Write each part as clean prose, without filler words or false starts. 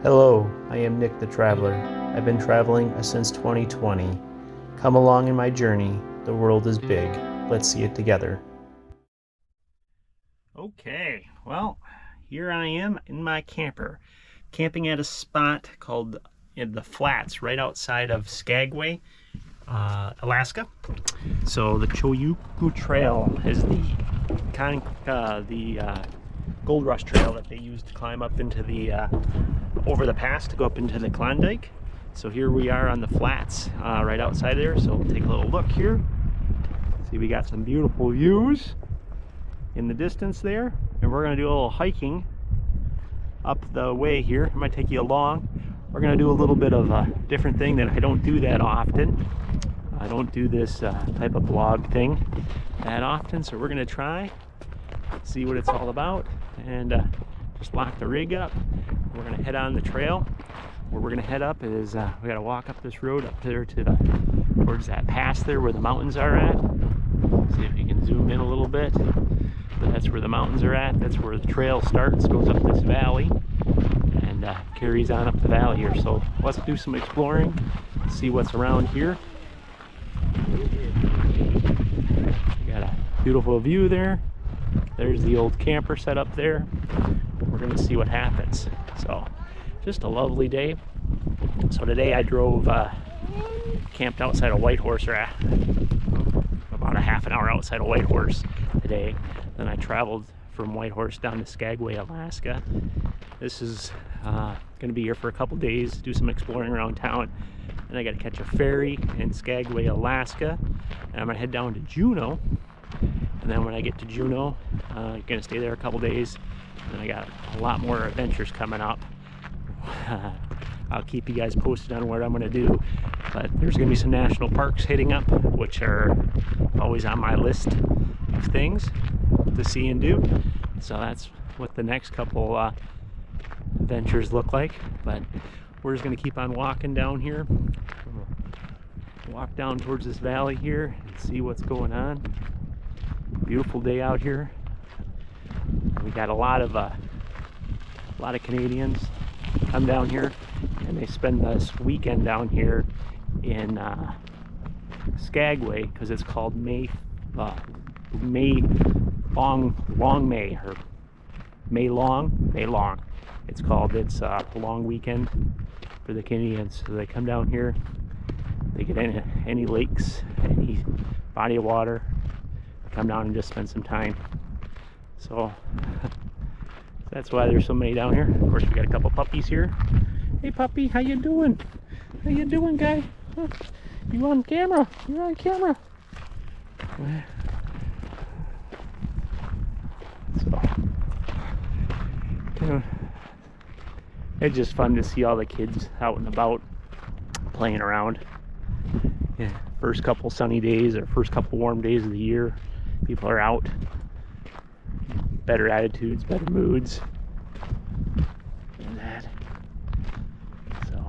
Hello, I am Nick the Traveler. I've been traveling since 2020. Come along in my journey. The world is big. Let's see it together. Okay, well, here I am in my camper, camping at a spot called in the Flats, right outside of Skagway, Alaska. So the Choyuku Trail is the Gold Rush Trail that they used to climb up into the over the pass to go up into the Klondike. So here we are on the flats right outside there. So we'll take a little look here. See, we got some beautiful views in the distance there, and we're going to do a little hiking up the way here. I might take you along. We're going to do a little bit of a different thing that I don't do that often. I don't do this type of blog thing that often, so we're going to try, see what it's all about, and just lock the rig up. We're going to head on the trail. Where we're going to head up is we got to walk up this road up there to towards that pass there where the mountains are at. See if you can zoom in a little bit. But that's where the mountains are at. That's where the trail starts, goes up this valley, and carries on up the valley here. So let's do some exploring, see what's around here. We got a beautiful view there. There's the old camper set up there. We're going to see what happens. So just a lovely day. So today I drove, camped outside of Whitehorse, or about a half an hour outside of Whitehorse today. Then I traveled from Whitehorse down to Skagway, Alaska. This is going to be here for a couple days, do some exploring around town. And I got to catch a ferry in Skagway, Alaska. And I'm going to head down to Juneau. And then when I get to Juneau, I'm going to stay there a couple days. And I got a lot more adventures coming up. I'll keep you guys posted on what I'm going to do. But there's going to be some national parks hitting up, which are always on my list of things to see and do. So that's what the next couple adventures look like. But we're just going to keep on walking down here. Walk down towards this valley here and see what's going on. Beautiful day out here. We got a lot of Canadians come down here, and they spend this weekend down here in Skagway because it's called May Long. It's called. It's a long weekend for the Canadians. So they come down here. They get any lakes, any body of water. Come down and just spend some time. So that's why there's so many down here. Of course, we got a couple puppies here. Hey puppy, how you doing? How you doing, guy? Huh? You on camera? You're on camera. So it's just fun to see all the kids out and about playing around. Yeah, first couple sunny days or first couple warm days of the year, people are out. Better attitudes, better moods, and that. So,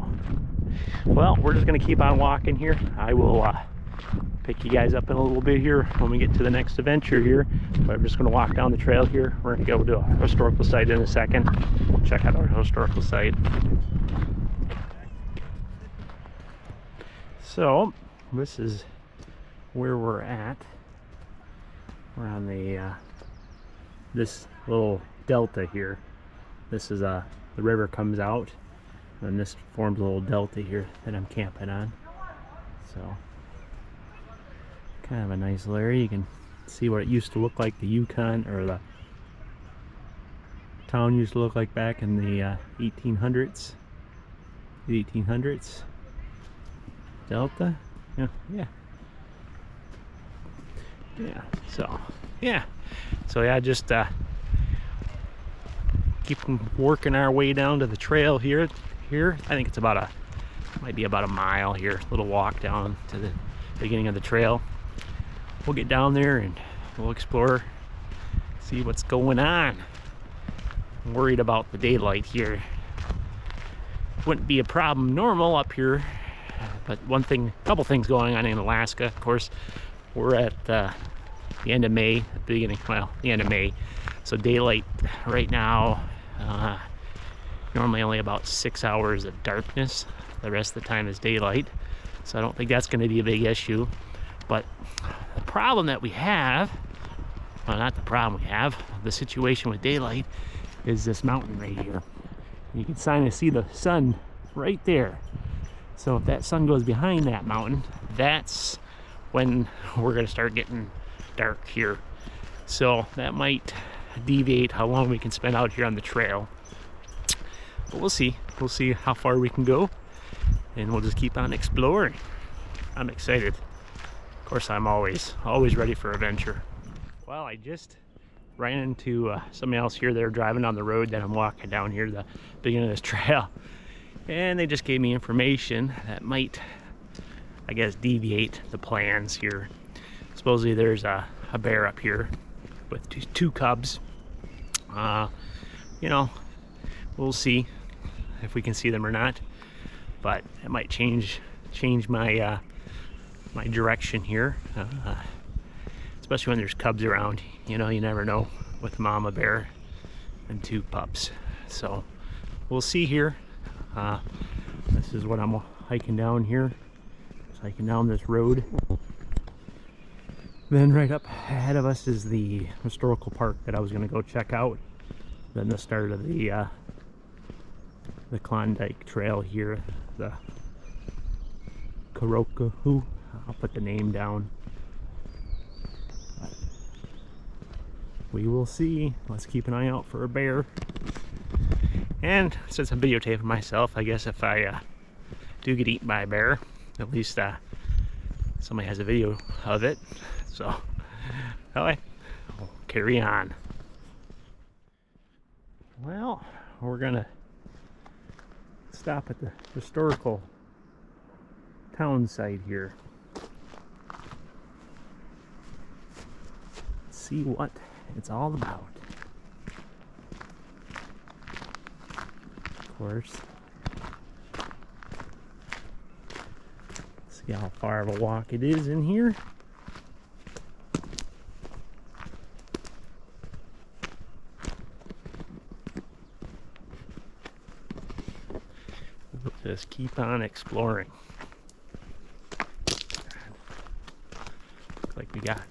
well, we're just gonna keep on walking here. I will pick you guys up in a little bit here when we get to the next adventure here. But I'm just gonna walk down the trail here. We're gonna go to a historical site in a second. Check out our historical site. So, this is where we're at. We're on the this little delta here. This is the river comes out, and this forms a little delta here that I'm camping on. So kind of a nice little area. You can see what it used to look like, the Yukon, or the town used to look like back in the 1800s. The 1800s. Delta. Yeah. So yeah, just keep working our way down to the trail here. I think it's might be about a mile here. A little walk down to the beginning of the trail. We'll get down there and we'll explore, see what's going on. I'm worried about the daylight here. Wouldn't be a problem normal up here, but couple things going on in Alaska. Of course, we're at the end of May, the end of May. So daylight right now Normally only about 6 hours of darkness. The rest of the time is daylight. So I don't think that's going to be a big issue. But the problem that we have, well, not the problem we have, the situation with daylight is this mountain right here. You can kind of see the sun right there. So if that sun goes behind that mountain, that's when we're going to start getting dark here. So that might deviate how long we can spend out here on the trail. But we'll see. We'll see how far we can go, and we'll just keep on exploring. I'm excited. Of course, I'm always ready for adventure. Well, I just ran into somebody else here. They're driving on the road that I'm walking down here, the beginning of this trail. And they just gave me information that might, I guess, deviate the plans here. Supposedly there's a bear up here with two cubs. You know, we'll see if we can see them or not. But it might change my my direction here, especially when there's cubs around. You know, you never know with mama bear and two pups. So we'll see here. This is what I'm hiking down here. Just hiking down this road. Then right up ahead of us is the historical park that I was going to go check out. Then the start of the Klondike Trail here, the Karokahu. I'll put the name down. But we will see. Let's keep an eye out for a bear. And since I'm videotaping myself, I guess if I do get eaten by a bear, at least somebody has a video of it. So, anyway, we'll carry on. Well, we're gonna stop at the historical town site here. See what it's all about. Of course. See how far of a walk it is in here. We'll just keep on exploring. Looks like we got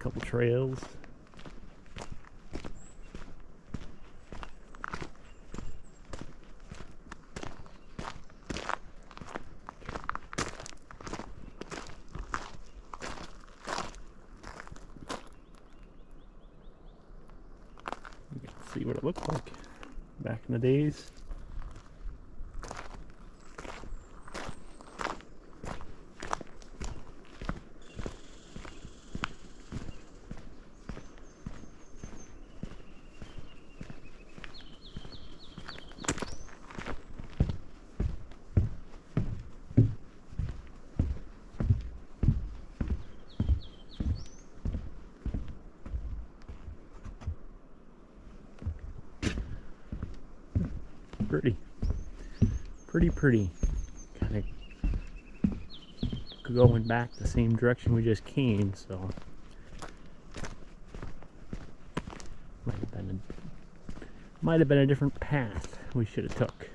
couple trails. You can see what it looked like back in the days. Pretty. Kind of going back the same direction we just came, so might have been a different path we should have took.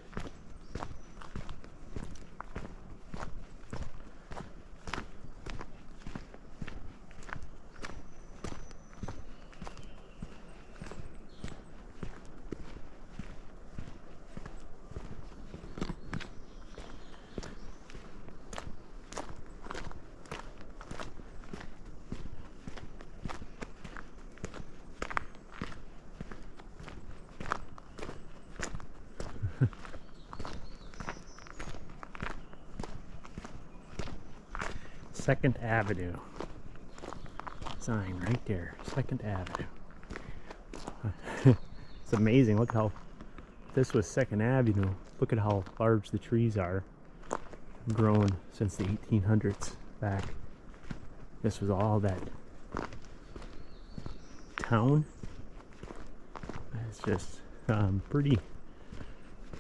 Second Avenue sign right there. Second Avenue. It's amazing. Look how this was Second Avenue. Look at how large the trees are. Grown since the 1800s back. This was all that town. It's just pretty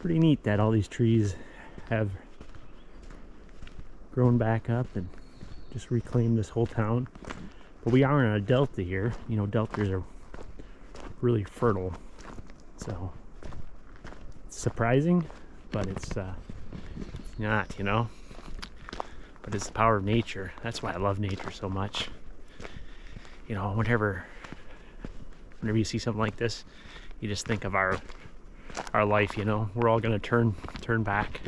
neat that all these trees have grown back up and just reclaimed this whole town. But we are in a delta here. You know, deltas are really fertile, so it's surprising, but it's not, you know. But it's the power of nature. That's why I love nature so much. You know, whenever you see something like this, you just think of our life. You know, we're all gonna turn back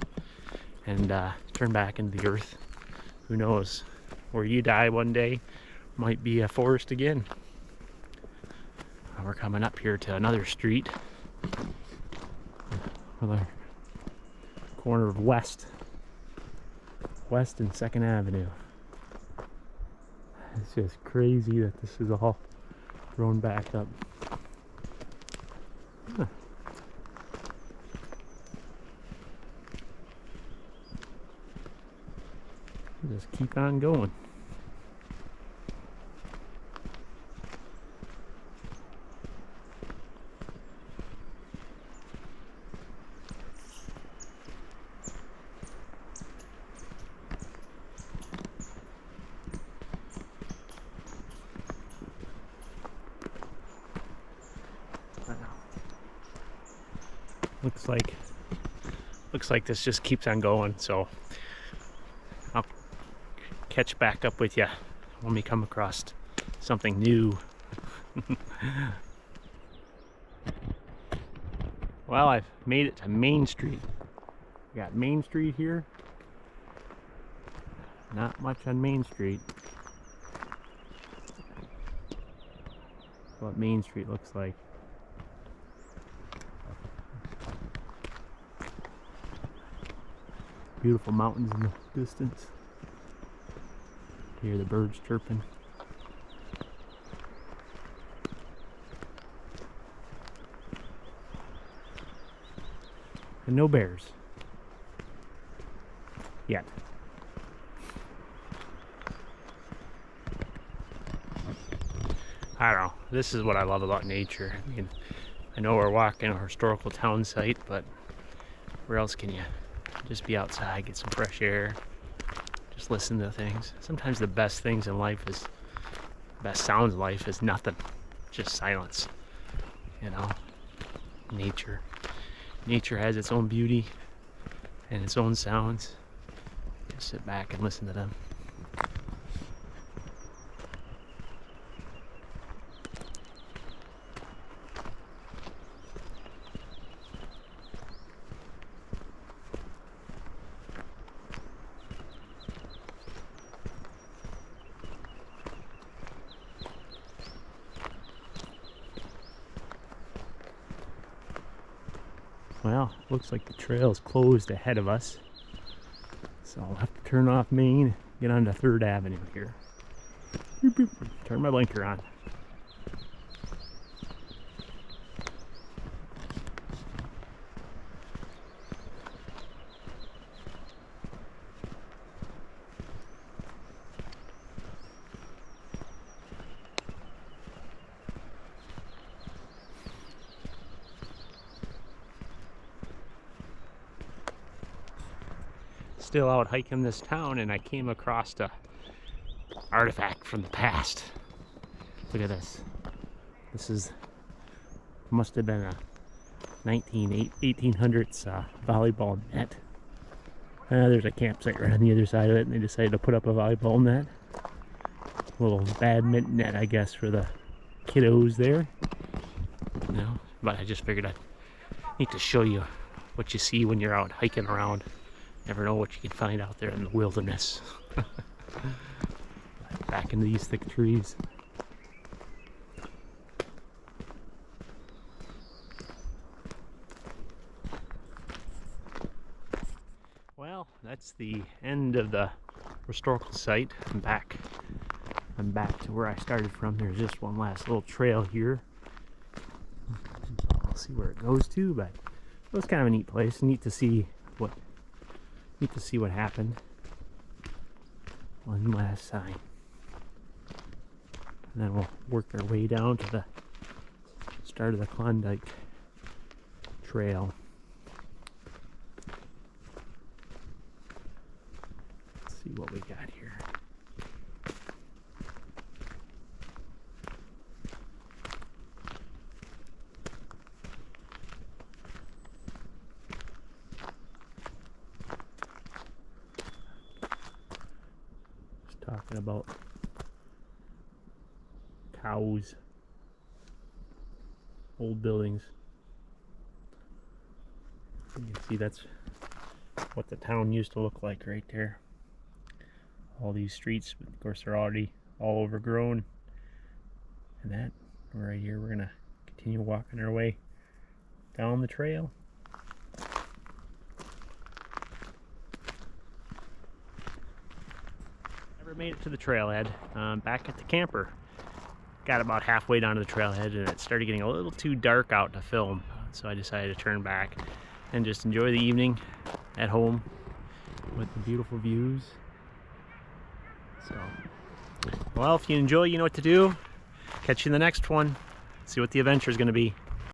and turn back into the earth. Who knows? Where you die one day might be a forest again. We're coming up here to another street, another corner of West and 2nd Avenue. It's just crazy that this is all grown back up. Huh. Just keep on going. Looks like this just keeps on going, so I'll catch back up with you when we come across something new. Well, I've made it to Main Street. We got Main Street here. Not much on Main Street. That's what Main Street looks like. Beautiful mountains in the distance. Hear the birds chirping. And no bears. Yet. I don't know. This is what I love about nature. I mean, I know we're walking a historical town site, but where else can you just be outside, get some fresh air, just listen to things? Sometimes the best things in life is, best sounds in life is nothing, just silence. You know, nature has its own beauty and its own sounds. Just sit back and listen to them. Well, looks like the trail is closed ahead of us, so I'll have to turn off Main, get onto 3rd Avenue here. Boop, boop. Turn my blinker on. Still out hiking this town, and I came across a artifact from the past. Look at this. This must have been a 1800s volleyball net. There's a campsite right on the other side of it, and they decided to put up a volleyball net. A little badminton net, I guess, for the kiddos there. You know, but I just figured I'd need to show you what you see when you're out hiking around. Never know what you can find out there in the wilderness. Back into these thick trees. Well, that's the end of the historical site. I'm back to where I started from. There's just one last little trail here. I'll see where it goes to, but it was kind of a neat place. Neat to see what happened. One last sign. And then we'll work our way down to the start of the Klondike Trail. see what we got here. Just talking about cows, old buildings. You can see that's what the town used to look like right there. All these streets, of course, they're already all overgrown. And that right here, we're gonna continue walking our way down the trail. Never made it to the trailhead. Back at the camper. Got about halfway down to the trailhead and it started getting a little too dark out to film. So I decided to turn back and just enjoy the evening at home with the beautiful views. So, well, if you enjoy, you know what to do. Catch you in the next one. See what the adventure is going to be.